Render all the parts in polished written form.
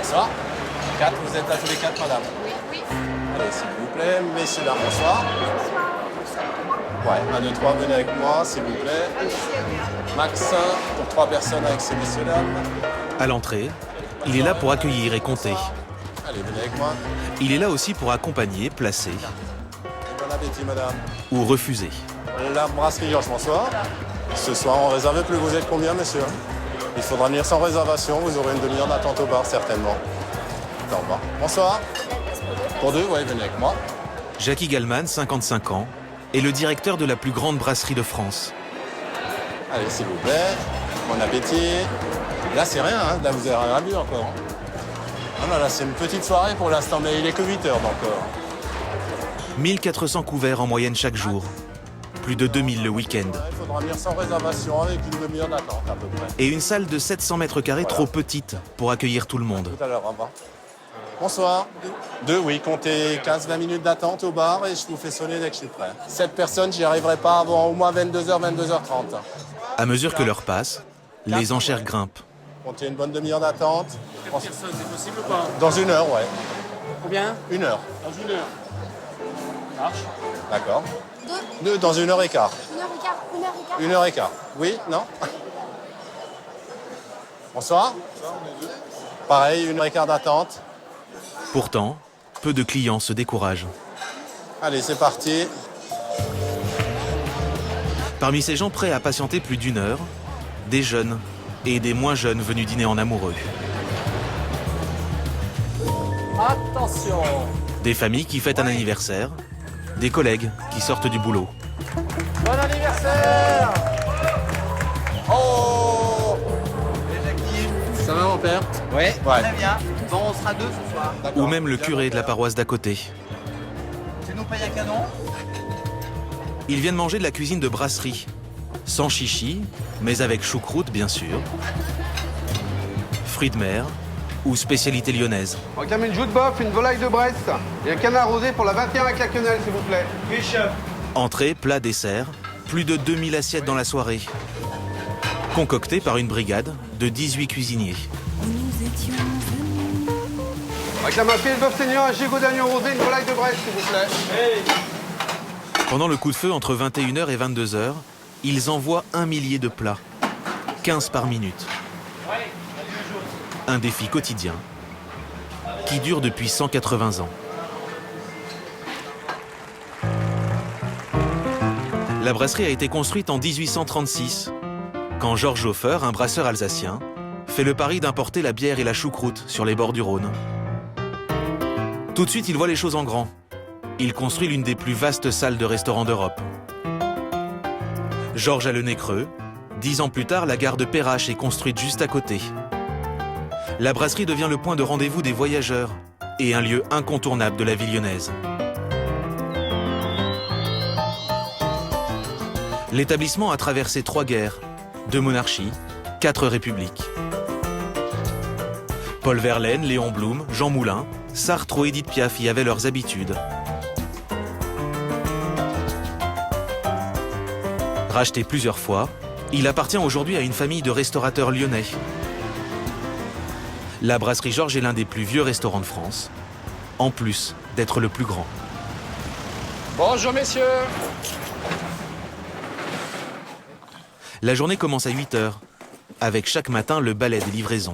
Bonsoir. 4, vous êtes là tous les 4, madame? Oui, oui. Allez, s'il vous plaît. Messieurs, dames, bonsoir. Ouais, 1, 2, 3, venez avec moi, s'il vous plaît. Max 1 pour 3 personnes avec ces messieurs, dames. À l'entrée, il est là pour accueillir et compter. Allez, venez avec moi. Il est là aussi pour accompagner, placer Bon appétit, madame. ou refuser. La brasserie Georges, bonsoir. Ce soir, on réserve plus. Vous êtes combien, monsieur? Il faudra venir sans réservation. Vous aurez une demi-heure d'attente au bar, certainement. Au revoir. Bonsoir. Pour 2, ouais, venez avec moi. Jackie Gallman, 55 ans, est le directeur de la plus grande brasserie de France. Allez, s'il vous plaît. Bon appétit. Là, c'est rien, hein. Là, vous n'avez rien bu encore. Ah non, là, c'est une petite soirée pour l'instant, mais il est que 8 heures, donc... 1400 couverts en moyenne chaque jour. Plus de 2000 le week-end. Il faudra venir sans réservation avec une demi-heure d'attente, à peu près. Et une salle de 700 mètres carrés trop petite pour accueillir tout le monde. Tout à l'heure, au revoir. Bonsoir. 2, oui, comptez 15-20 minutes d'attente au bar et je vous fais sonner dès que je suis prêt. 7 personnes, j'y arriverai pas avant au moins 22h, 22h30. À mesure que l'heure passe, les enchères grimpent. Comptez une bonne demi-heure d'attente. Personne, c'est possible ou pas? Dans 1 heure, ouais. Combien? 1 heure. Dans 1 heure. Marche. D'accord. 2 dans 1 heure et quart. 1h15. 1 heure et quart. Oui, non? Bonsoir. Pareil, 1 heure et quart d'attente. Pourtant, peu de clients se découragent. Allez, c'est parti. Parmi ces gens prêts à patienter plus d'1 heure, des jeunes et des moins jeunes venus dîner en amoureux. Attention. Des familles qui fêtent un anniversaire, des collègues qui sortent du boulot. Bon anniversaire. Oh! Ça va, mon père? Ouais, Ouais. très bien. Bon, on sera 2 ce soir. Ou même le curé de la paroisse d'à côté. Tu nous payes un canon? Ils viennent manger de la cuisine de brasserie. Sans chichi, mais avec choucroute bien sûr. Fruits de mer ou spécialité lyonnaise. On réclame une joue de bœuf, une volaille de Brest et un canard rosé pour la 21 avec la quenelle, s'il vous plaît. Oui, chef. Entrée, plat, dessert, plus de 2000 assiettes dans la soirée. Concoctées par une brigade de 18 cuisiniers. On réclame un filet de bœuf saignant, un gigot d'agneau rosé, une volaille de Brest, s'il vous plaît. Pendant le coup de feu entre 21h et 22h, ils envoient 1 millier de plats. 15 par minute. Un défi quotidien qui dure depuis 180 ans. La brasserie a été construite en 1836, quand Georges Hofer, un brasseur alsacien, fait le pari d'importer la bière et la choucroute sur les bords du Rhône. Tout de suite, il voit les choses en grand. Il construit l'une des plus vastes salles de restaurants d'Europe. Georges a le nez creux. 10 ans plus tard, la gare de Perrache est construite juste à côté. La brasserie devient le point de rendez-vous des voyageurs et un lieu incontournable de la vie lyonnaise. L'établissement a traversé 3 guerres, 2 monarchies, 4 républiques. Paul Verlaine, Léon Blum, Jean Moulin, Sartre ou Édith Piaf y avaient leurs habitudes. Racheté plusieurs fois, il appartient aujourd'hui à une famille de restaurateurs lyonnais. La brasserie Georges est l'un des plus vieux restaurants de France, en plus d'être le plus grand. Bonjour messieurs. La journée commence à 8h, avec chaque matin le balai des livraisons.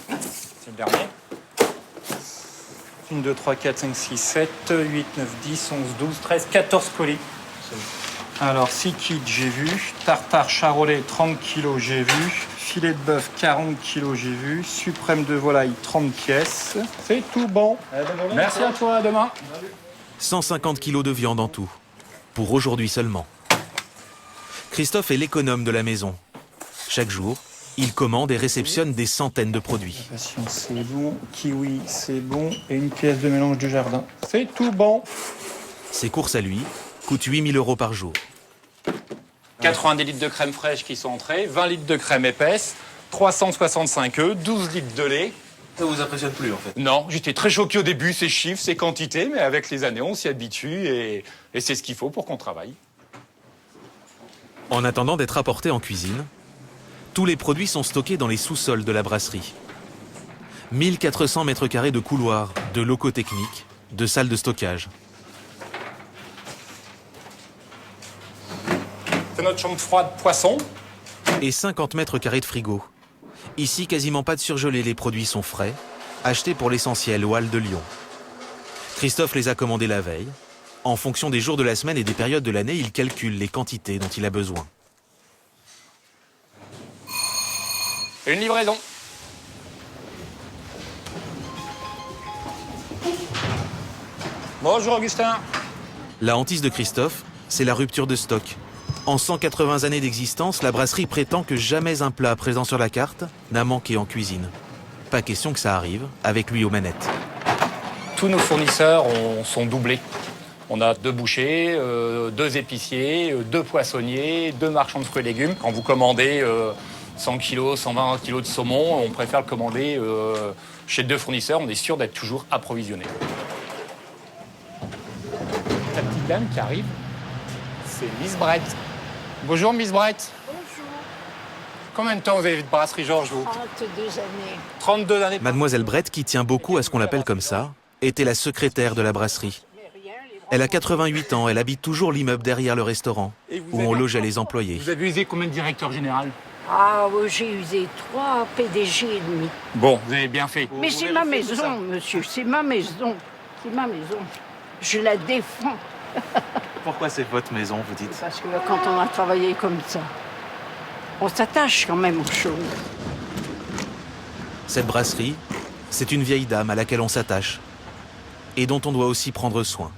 C'est le dernier. 1, 2, 3, 4, 5, 6, 7, 8, 9, 10, 11, 12, 13, 14 colis. Alors, 6 kits, j'ai vu. Tartare charolais, 30 kilos, j'ai vu. Filet de bœuf, 40 kilos, j'ai vu. Suprême de volaille, 30 pièces. C'est tout bon. Merci à toi, à demain. 150 kilos de viande en tout, pour aujourd'hui seulement. Christophe est l'économe de la maison. Chaque jour, il commande et réceptionne des centaines de produits. Patience, c'est bon. Kiwi, c'est bon. Et une pièce de mélange du jardin. C'est tout bon. Ses courses à lui coûtent 8 000 € par jour. 90 litres de crème fraîche qui sont entrés, 20 litres de crème épaisse, 365 œufs, 12 litres de lait. Ça vous impressionne plus en fait? Non, j'étais très choqué au début, ces chiffres, ces quantités, mais avec les années, on s'y habitue et c'est ce qu'il faut pour qu'on travaille. En attendant d'être apportés en cuisine, tous les produits sont stockés dans les sous-sols de la brasserie. 1400 mètres carrés de couloirs, de locaux techniques, de salles de stockage. C'est notre chambre froide poisson. Et 50 mètres carrés de frigo. Ici, quasiment pas de surgelé, les produits sont frais, achetés pour l'essentiel aux Halles de Lyon. Christophe les a commandés la veille. En fonction des jours de la semaine et des périodes de l'année, il calcule les quantités dont il a besoin. Une livraison. Bonjour Augustin. La hantise de Christophe, c'est la rupture de stock. En 180 années d'existence, la brasserie prétend que jamais un plat présent sur la carte n'a manqué en cuisine. Pas question que ça arrive avec lui aux manettes. Tous nos fournisseurs sont doublés. On a 2 bouchers, 2 épiciers, 2 poissonniers, 2 marchands de fruits et légumes. Quand vous commandez 100 kg, 120 kg de saumon, on préfère le commander chez 2 fournisseurs. On est sûr d'être toujours approvisionné. La petite dame qui arrive, c'est Miss Brett. Bonjour Miss Brett. Bonjour, Combien de temps vous avez de brasserie Georges, vous? 32 années. 32 années. Mademoiselle Brett, qui tient beaucoup à ce qu'on l'appelle comme ça, était la secrétaire de la brasserie. Elle a 88 ans, elle habite toujours l'immeuble derrière le restaurant, où on logeait les employés. Vous avez usé combien de directeurs généraux? Ah, oui, j'ai usé 3 PDG et demi. Bon, vous avez bien fait. Mais c'est ma maison, monsieur, c'est ma maison. C'est ma maison. Je la défends. Pourquoi c'est votre maison, vous dites? Parce que quand on a travaillé comme ça, on s'attache quand même aux choses. Cette brasserie, c'est une vieille dame à laquelle on s'attache et dont on doit aussi prendre soin.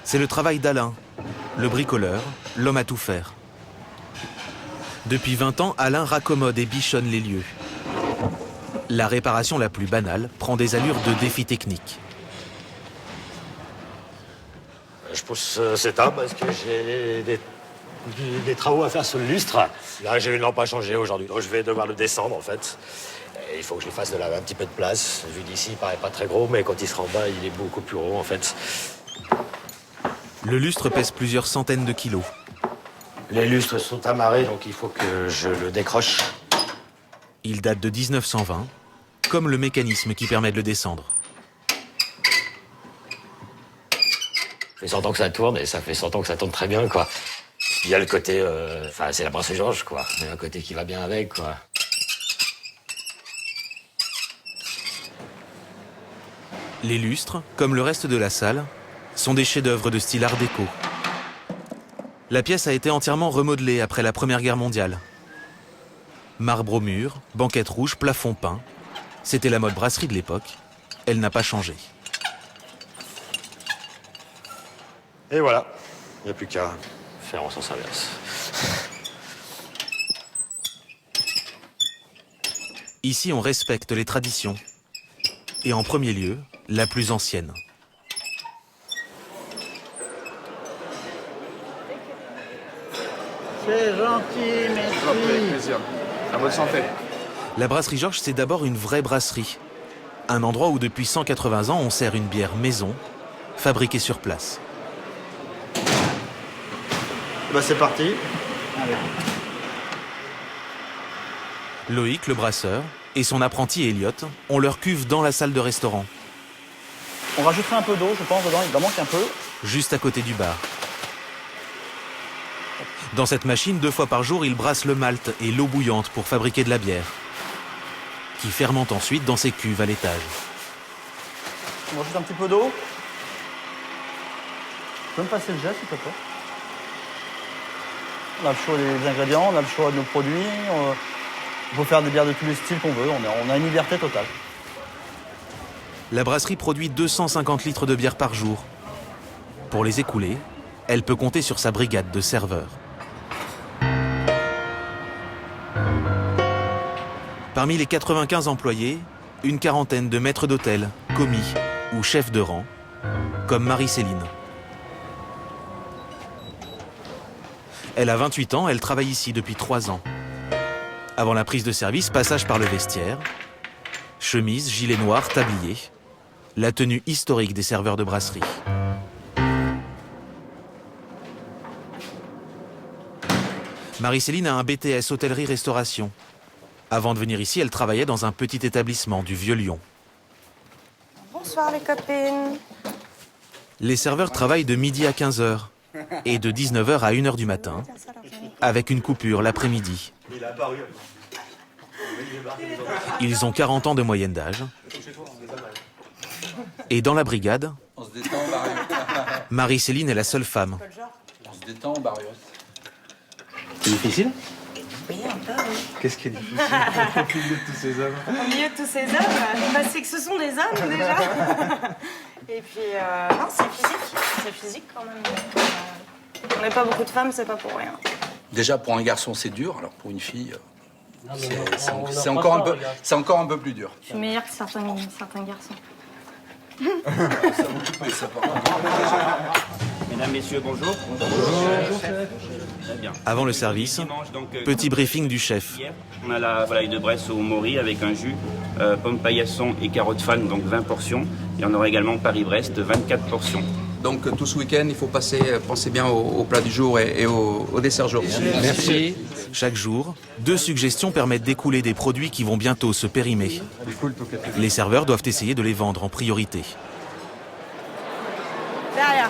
C'est le travail d'Alain, le bricoleur, l'homme à tout faire. Depuis 20 ans, Alain raccommode et bichonne les lieux. La réparation la plus banale prend des allures de défi technique. Je pousse cet arbre parce que j'ai des travaux à faire sur le lustre. Là, j'ai une lampe à changer aujourd'hui, donc je vais devoir le descendre en fait. Et il faut que je lui fasse un petit peu de place. Vu d'ici, il paraît pas très gros, mais quand il sera en bas, il est beaucoup plus gros en fait. Le lustre pèse plusieurs centaines de kilos. Les lustres sont amarrés, donc il faut que je le décroche. Il date de 1920, comme le mécanisme qui permet de le descendre. Ça fait 100 ans que ça tourne, et ça fait 100 ans que ça tourne très bien, quoi. Il y a le côté... Enfin, c'est la brasserie Georges, quoi. Il y a un côté qui va bien avec, quoi. Les lustres, comme le reste de la salle, sont des chefs-d'œuvre de style art déco. La pièce a été entièrement remodelée après la Première Guerre mondiale. Marbre au mur, banquette rouge, plafond peint. C'était la mode brasserie de l'époque. Elle n'a pas changé. Et voilà. Il n'y a plus qu'à faire en sens inverse. Ici, on respecte les traditions. Et en premier lieu, la plus ancienne. C'est gentil, merci. Avec plaisir. À votre santé. La brasserie Georges, c'est d'abord une vraie brasserie. Un endroit où depuis 180 ans, on sert une bière maison, fabriquée sur place. Bah c'est parti. Loïc, le brasseur, et son apprenti Elliot ont leur cuve dans la salle de restaurant, On rajouterait un peu d'eau, je pense, dedans, il en manque un peu. juste à côté du bar. Dans cette machine, 2 fois par jour, ils brassent le malt et l'eau bouillante pour fabriquer de la bière, qui fermente ensuite dans ces cuves à l'étage. On rajoute un petit peu d'eau. Tu peux me passer le jet, s'il te plaît? On a le choix des ingrédients, on a le choix de nos produits. On peut faire des bières de tous les styles qu'on veut. On a une liberté totale. La brasserie produit 250 litres de bière par jour. Pour les écouler, elle peut compter sur sa brigade de serveurs. Parmi les 95 employés, une quarantaine de maîtres d'hôtel, commis ou chefs de rang, comme Marie-Céline. Elle a 28 ans, elle travaille ici depuis 3 ans. Avant la prise de service, passage par le vestiaire, chemise, gilet noir, tablier, la tenue historique des serveurs de brasserie. Marie-Céline a un BTS hôtellerie-restauration. Avant de venir ici, elle travaillait dans un petit établissement du Vieux-Lyon. Bonsoir les copines. Les serveurs travaillent de midi à 15h et de 19h à 1h du matin, avec une coupure l'après-midi. Ils ont 40 ans de moyenne d'âge. Et dans la brigade, Marie-Céline est la seule femme. On se détend, Barrios. C'est difficile? Oui, un peu, oui. Qu'est-ce qui est difficile au milieu de tous ces hommes? Au milieu de tous ces hommes, c'est que ce sont des hommes déjà. Et puis, non, c'est physique. C'est physique quand même. On n'est pas beaucoup de femmes, c'est pas pour rien. Déjà, pour un garçon, c'est dur. Alors, pour une fille, c'est encore un peu plus dur. Je suis meilleure que certains garçons. Mesdames, messieurs, bonjour. Très bien. Avant le service, petit briefing du chef. On a la volaille de Bresse au mori avec un jus, pommes paillasson et carottes fan, donc 20 portions. Et on aura également Paris-Brest, 24 portions. Donc, tout ce week-end, il faut penser bien au plat du jour et au dessert jour. Merci. Chaque jour, 2 suggestions permettent d'écouler des produits qui vont bientôt se périmer. Les serveurs doivent essayer de les vendre en priorité. Derrière.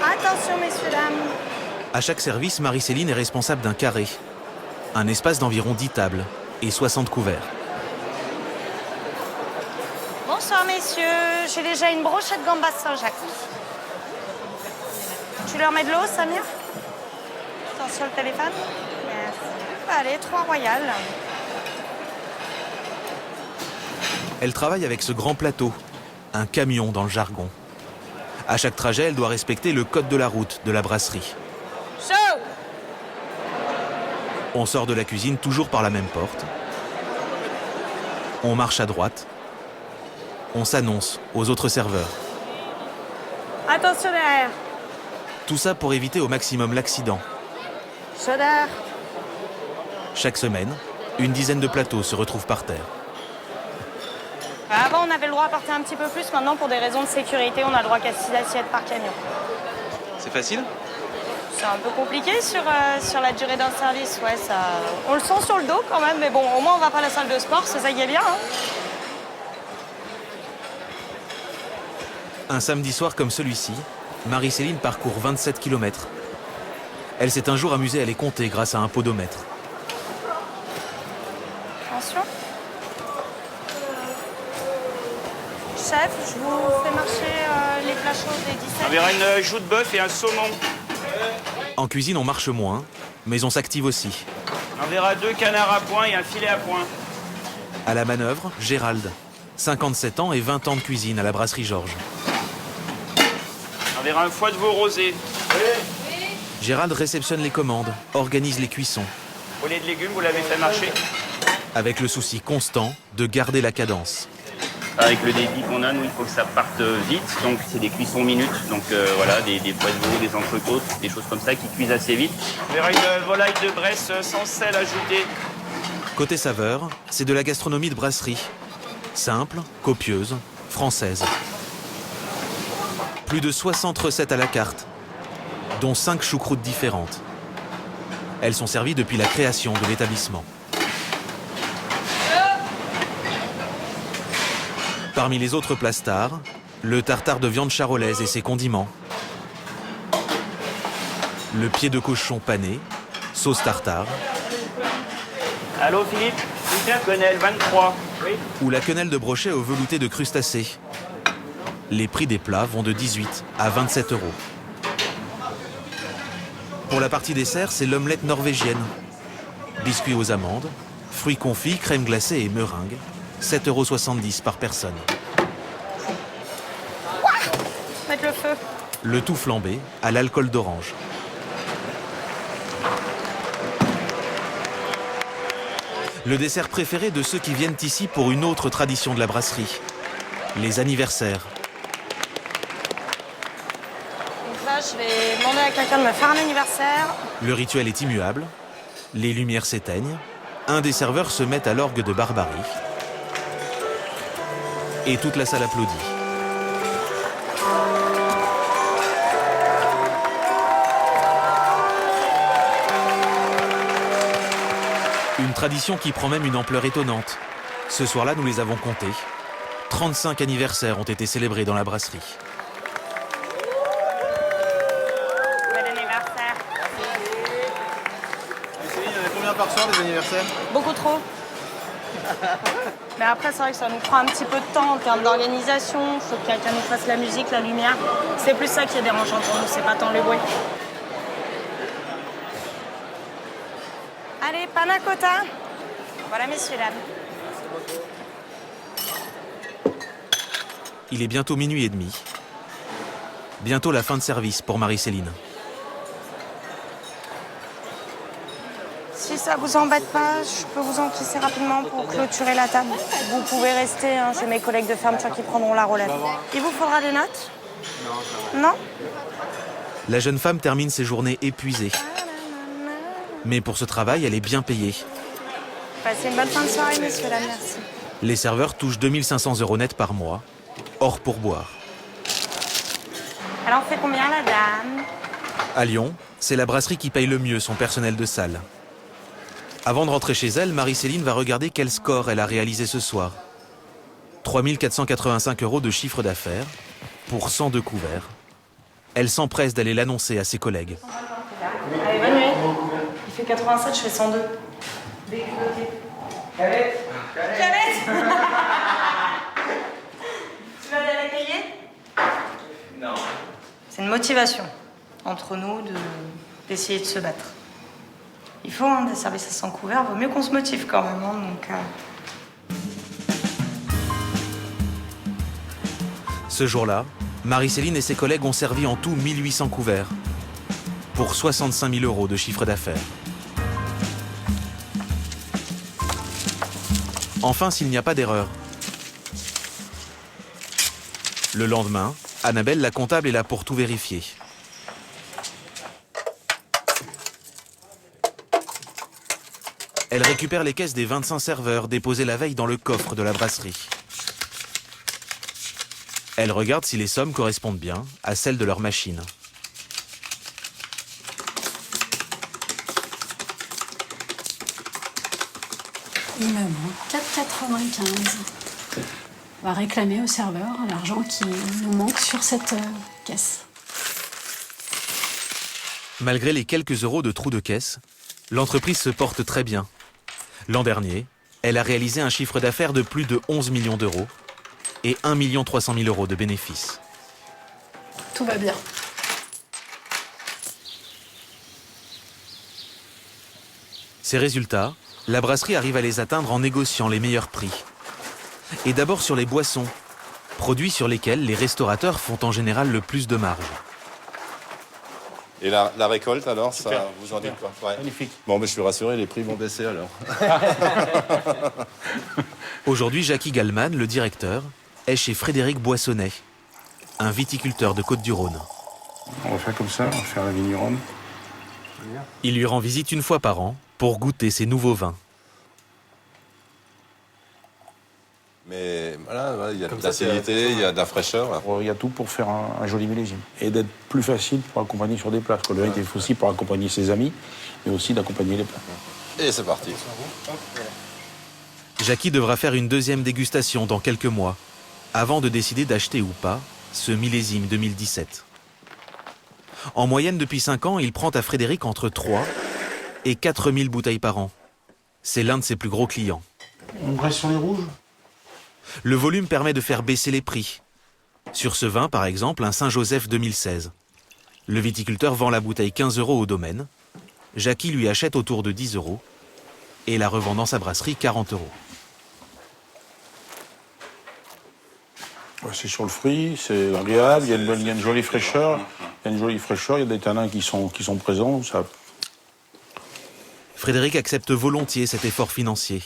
Attention, messieurs, dames. À chaque service, Marie-Céline est responsable d'un carré. Un espace d'environ 10 tables et 60 couverts. Bonsoir, messieurs. J'ai déjà une brochette gambas Saint-Jacques. Tu leur mets de l'eau, Samir? Attention le téléphone. Yes. Allez, 3 royales. Elle travaille avec ce grand plateau, un camion dans le jargon. À chaque trajet, elle doit respecter le code de la route de la brasserie. Chaud! On sort de la cuisine toujours par la même porte. On marche à droite. On s'annonce aux autres serveurs. Attention derrière. Tout ça pour éviter au maximum l'accident. Chaud d'air. Chaque semaine, une dizaine de plateaux se retrouvent par terre. Avant, on avait le droit à porter un petit peu plus. Maintenant, pour des raisons de sécurité, on a le droit qu'à 6 assiettes par camion. C'est facile? C'est un peu compliqué sur la durée d'un service. Ouais, ça... On le sent sur le dos quand même, mais bon, au moins, on va pas à la salle de sport, c'est ça qui est bien. Hein. Un samedi soir comme celui-ci, Marie-Céline parcourt 27 km. Elle s'est un jour amusée à les compter grâce à un podomètre. Attention. Chef, je vous fais marcher les plats chauds des 17. On verra une joue de bœuf et un saumon. En cuisine, on marche moins, mais on s'active aussi. On verra 2 canards à point et un filet à point. À la manœuvre, Gérald, 57 ans et 20 ans de cuisine à la brasserie Georges. On verra un foie de veau rosé. Gérald réceptionne les commandes, organise les cuissons, Au lait de légumes, vous l'avez fait marcher. avec le souci constant de garder la cadence. Avec le débit qu'on a, nous, il faut que ça parte vite. Donc, c'est des cuissons minutes. Donc, voilà, des foies de veau, des entrecôtes, des choses comme ça qui cuisent assez vite. On verra une volaille de Bresse sans sel ajouté. Côté saveur, c'est de la gastronomie de brasserie. Simple, copieuse, française. Plus de 60 recettes à la carte, dont 5 choucroutes différentes. Elles sont servies depuis la création de l'établissement. Parmi les autres plats stars, le tartare de viande charolaise et ses condiments, le pied de cochon pané, sauce tartare, Allô, Philippe? Quenelle, 23. Oui. ou la quenelle de brochet au velouté de crustacés. Les prix des plats vont de 18 à 27 euros. Pour la partie dessert, c'est l'omelette norvégienne. Biscuits aux amandes, fruits confits, crème glacée et meringue. 7,70 € par personne. Mettre le feu. Le tout flambé à l'alcool d'orange. Le dessert préféré de ceux qui viennent ici pour une autre tradition de la brasserie, les anniversaires. Donc là, je vais demander à quelqu'un de me faire un anniversaire. Le rituel est immuable, les lumières s'éteignent, un des serveurs se met à l'orgue de Barbarie et toute la salle applaudit. Une tradition qui prend même une ampleur étonnante. Ce soir-là, nous les avons comptés. 35 anniversaires ont été célébrés dans la brasserie. Bon anniversaire. Il y en a combien par soir, les anniversaires? Beaucoup trop. Mais après, c'est vrai que ça nous prend un petit peu de temps en termes d'organisation. Il faut que quelqu'un nous fasse la musique, la lumière. C'est plus ça qui est dérangeant pour nous, c'est pas tant le bruit. Allez, panna cotta. Voilà, messieurs, dames. Il est bientôt minuit et demi. Bientôt la fin de service pour Marie-Céline. Si ça vous embête pas, je peux vous encaisser rapidement pour clôturer la table. Vous pouvez rester, hein, j'ai mes collègues de fermeture qui prendront la relève. Il vous faudra des notes? Non. La jeune femme termine ses journées épuisée. Mais pour ce travail, elle est bien payée. Passez une bonne fin de soirée, messieurs, dames, merci. Les serveurs touchent 2500 € net par mois, hors pourboire. Alors, on fait combien, la dame? À Lyon, c'est la brasserie qui paye le mieux son personnel de salle. Avant de rentrer chez elle, Marie-Céline va regarder quel score elle a réalisé ce soir. 3 485 € de chiffre d'affaires pour 102 couverts. Elle s'empresse d'aller l'annoncer à ses collègues. Allez, bonne nuit. Il fait 87, je fais 102. Calette. Tu vas aller la payer? Non. C'est une motivation entre nous d'essayer de se battre. Il faut, des services à 100 couverts, vaut mieux qu'on se motive quand même. Hein, donc, Ce jour-là, Marie-Céline et ses collègues ont servi en tout 1800 couverts pour 65 000 € de chiffre d'affaires. Enfin, s'il n'y a pas d'erreur. Le lendemain, Annabelle, la comptable, est là pour tout vérifier. Elle récupère les caisses des 25 serveurs déposés la veille dans le coffre de la brasserie. Elle regarde si les sommes correspondent bien à celles de leur machine. Il me manque 4,95. On va réclamer au serveur l'argent qui nous manque sur cette caisse. Malgré les quelques euros de trous de caisse, l'entreprise se porte très bien. L'an dernier, elle a réalisé un chiffre d'affaires de plus de 11 millions d'euros et 1 300 000 € de bénéfices. Tout va bien. Ces résultats, la brasserie arrive à les atteindre en négociant les meilleurs prix. Et d'abord sur les boissons, produits sur lesquels les restaurateurs font en général le plus de marge. Et la récolte, alors, Super, ça vous en dites quoi? Ouais. Magnifique. Bon, mais je suis rassuré, les prix vont baisser alors. Aujourd'hui, Jackie Gallman, le directeur, est chez Frédéric Boissonnet, un viticulteur de Côtes-du-Rhône. On va faire comme ça, on va faire la vigneronne. Il lui rend visite une fois par an pour goûter ses nouveaux vins. Mais voilà, il y a de l'acidité, il y a de la fraîcheur. Il y a tout pour faire un joli millésime. Et d'être plus facile pour accompagner sur des plats. Parce que le vin est aussi pour accompagner ses amis, mais aussi d'accompagner les plats. Et c'est parti. Jackie devra faire une deuxième dégustation dans quelques mois, avant de décider d'acheter ou pas ce millésime 2017. En moyenne, depuis 5 ans, il prend à Frédéric entre 3 et 4 000 bouteilles par an. C'est l'un de ses plus gros clients. On reste sur les rouges. Le volume permet de faire baisser les prix. Sur ce vin, par exemple, un Saint-Joseph 2016. Le viticulteur vend la bouteille 15 € au domaine. Jackie lui achète autour de 10 € et la revend dans sa brasserie 40 €. Ouais, c'est sur le fruit, c'est agréable, il y a une jolie fraîcheur. Il y a des tanins qui sont présents. Ça... Frédéric accepte volontiers cet effort financier.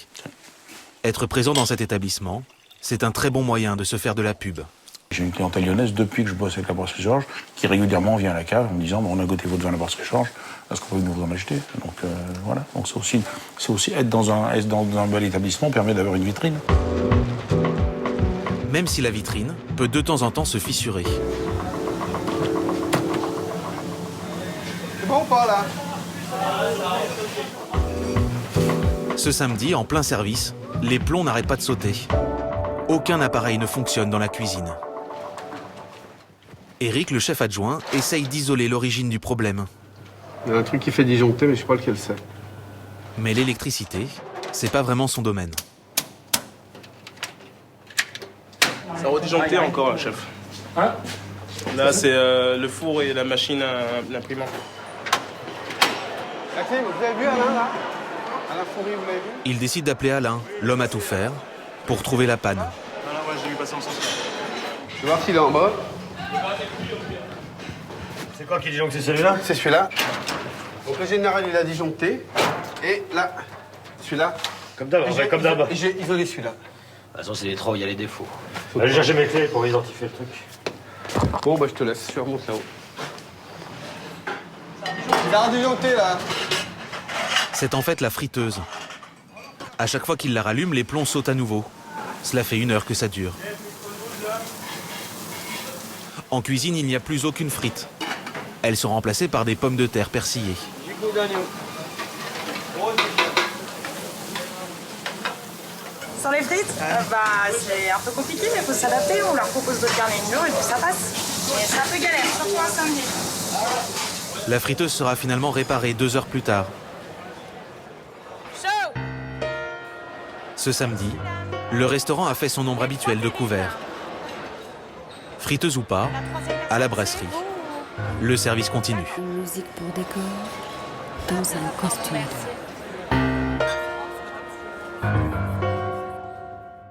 Être présent dans cet établissement, c'est un très bon moyen de se faire de la pub. J'ai une clientèle lyonnaise depuis que je bosse avec la brasserie Georges qui régulièrement vient à la cave en me disant on a goûté votre vin à la brasserie Georges, est-ce qu'on peut vous en acheter? Donc voilà, donc c'est aussi être dans un bel établissement permet d'avoir une vitrine. Même si la vitrine peut de temps en temps se fissurer. C'est bon ou pas là? Ce samedi, en plein service, les plombs n'arrêtent pas de sauter. Aucun appareil ne fonctionne dans la cuisine. Eric, le chef adjoint, essaye d'isoler l'origine du problème. Il y a un truc qui fait disjoncter, mais je sais pas lequel c'est. Mais l'électricité, c'est pas vraiment son domaine. Ça redisjoncté encore, là, chef. Hein? Là, c'est le four et la machine à l'imprimante. Vous avez vu Alain, là Alain Foury, vous l'avez vu? Il décide d'appeler Alain, l'homme à tout faire, pour trouver la panne. Voilà, ouais, j'ai vu passer en sens. Je vais voir s'il est en bas. C'est quoi qui disjoncte? C'est celui-là? C'est celui-là. Donc le général, il a disjoncté. Et là, celui-là. Comme d'hab, comme d'hab. Et j'ai isolé celui-là. De toute façon, c'est les travaux, il y a les défauts. Allez chercher mes clés pour identifier le truc. Bon, bah je te laisse, je remonte là-haut. Il a disjoncté, là. C'est en fait la friteuse. À chaque fois qu'il la rallume, les plombs sautent à nouveau. Cela fait 1 heure que ça dure. En cuisine, il n'y a plus aucune frite. Elles sont remplacées par des pommes de terre persillées. Sans les frites, c'est un peu compliqué, mais il faut s'adapter. On leur propose d'autres carnets de jour et puis ça passe. Mais c'est un peu galère, surtout un samedi. La friteuse sera finalement réparée 2 heures plus tard. Ce samedi, le restaurant a fait son nombre habituel de couverts. Friteuse ou pas, à la brasserie, le service continue. Une musique pour décor dans un costume.